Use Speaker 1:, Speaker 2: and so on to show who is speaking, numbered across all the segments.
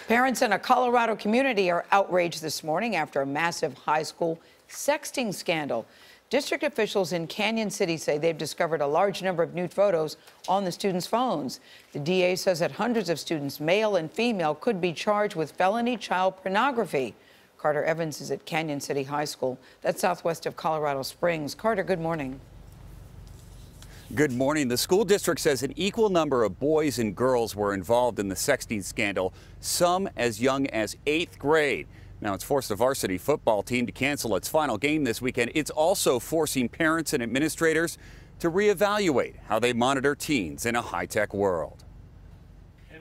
Speaker 1: Parents in a Colorado community are outraged this morning after a massive high school sexting scandal. District officials in Cañon City say they've discovered a large number of nude photos on the students' phones. The DA says that hundreds of students, male and female, could be charged with felony child pornography. Carter Evans is at Cañon City High School. That's southwest of Colorado Springs. Carter, good morning.
Speaker 2: Good morning. The school district says an equal number of boys and girls were involved in the sexting scandal, some as young as 8th grade. Now, it's forced the varsity football team to cancel its final game this weekend. It's also forcing parents and administrators to reevaluate how they monitor teens in a high-tech world.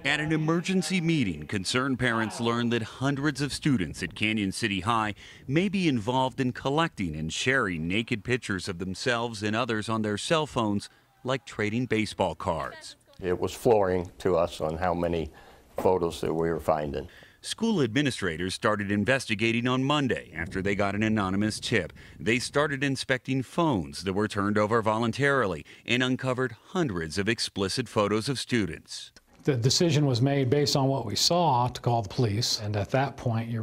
Speaker 2: At an emergency meeting, concerned parents learned that hundreds of students at Cañon City High may be involved in collecting and sharing naked pictures of themselves and others on their cell phones, like trading baseball cards.
Speaker 3: It was flooring to us on how many photos that we were finding.
Speaker 2: School administrators started investigating on Monday after they got an anonymous tip. They started inspecting phones that were turned over voluntarily and uncovered hundreds of explicit photos of students.
Speaker 4: The decision was made based on what we saw to call the police, and at that point you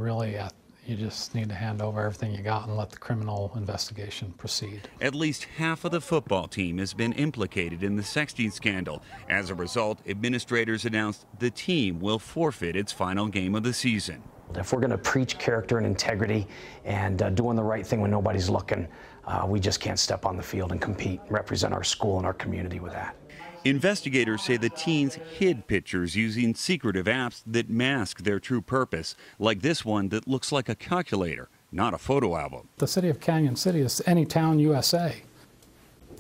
Speaker 4: just need to hand over everything you got and let the criminal investigation proceed.
Speaker 2: At least half of the football team has been implicated in the sexting scandal. As a result, administrators announced the team will forfeit its final game of the season.
Speaker 5: If we're going to preach character and integrity and doing the right thing when nobody's looking, we just can't step on the field and compete, represent our school and our community with that.
Speaker 2: Investigators say the teens hid pictures using secretive apps that mask their true purpose, like this one that looks like a calculator, not a photo album.
Speaker 4: The city of Cañon City is any town USA.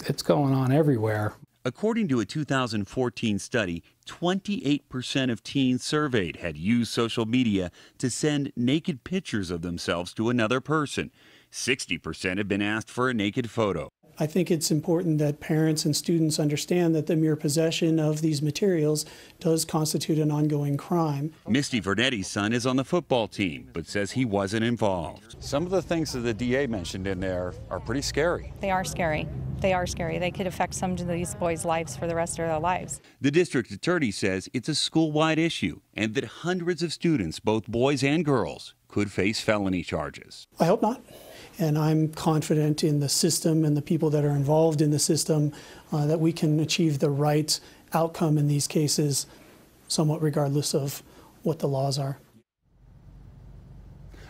Speaker 4: It's going on everywhere.
Speaker 2: According to a 2014 study, 28% of teens surveyed had used social media to send naked pictures of themselves to another person. 60% have been asked for a naked photo.
Speaker 6: I think it's important that parents and students understand that the mere possession of these materials does constitute an ongoing crime.
Speaker 2: Misty Vernetti's son is on the football team, but says he wasn't involved. Some of the things that the DA mentioned in there are pretty scary.
Speaker 7: They are scary. They are scary. They could affect some of these boys' lives for the rest of their lives.
Speaker 2: The district attorney says it's a school-wide issue and that hundreds of students, both boys and girls, could face felony charges.
Speaker 6: I hope not. And I'm confident in the system and the people that are involved in the system that we can achieve the right outcome in these cases, somewhat regardless of what the laws are.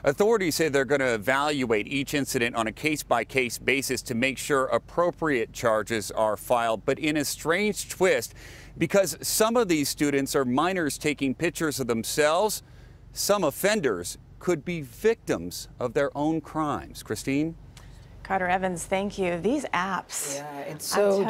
Speaker 2: Authorities say they're going to evaluate each incident on a case-by-case basis to make sure appropriate charges are filed. But in a strange twist, because some of these students are minors taking pictures of themselves, some offenders could be victims of their own crimes. Christine?
Speaker 8: Carter Evans, thank you. These apps,
Speaker 1: yeah, it's so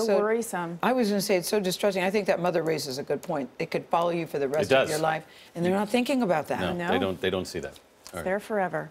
Speaker 8: worrisome.
Speaker 1: I was going to say it's so distressing. I think that mother raises a good point. It could follow you for the rest of your life, and they're not thinking about that.
Speaker 9: No, they don't see that.
Speaker 8: It's there forever.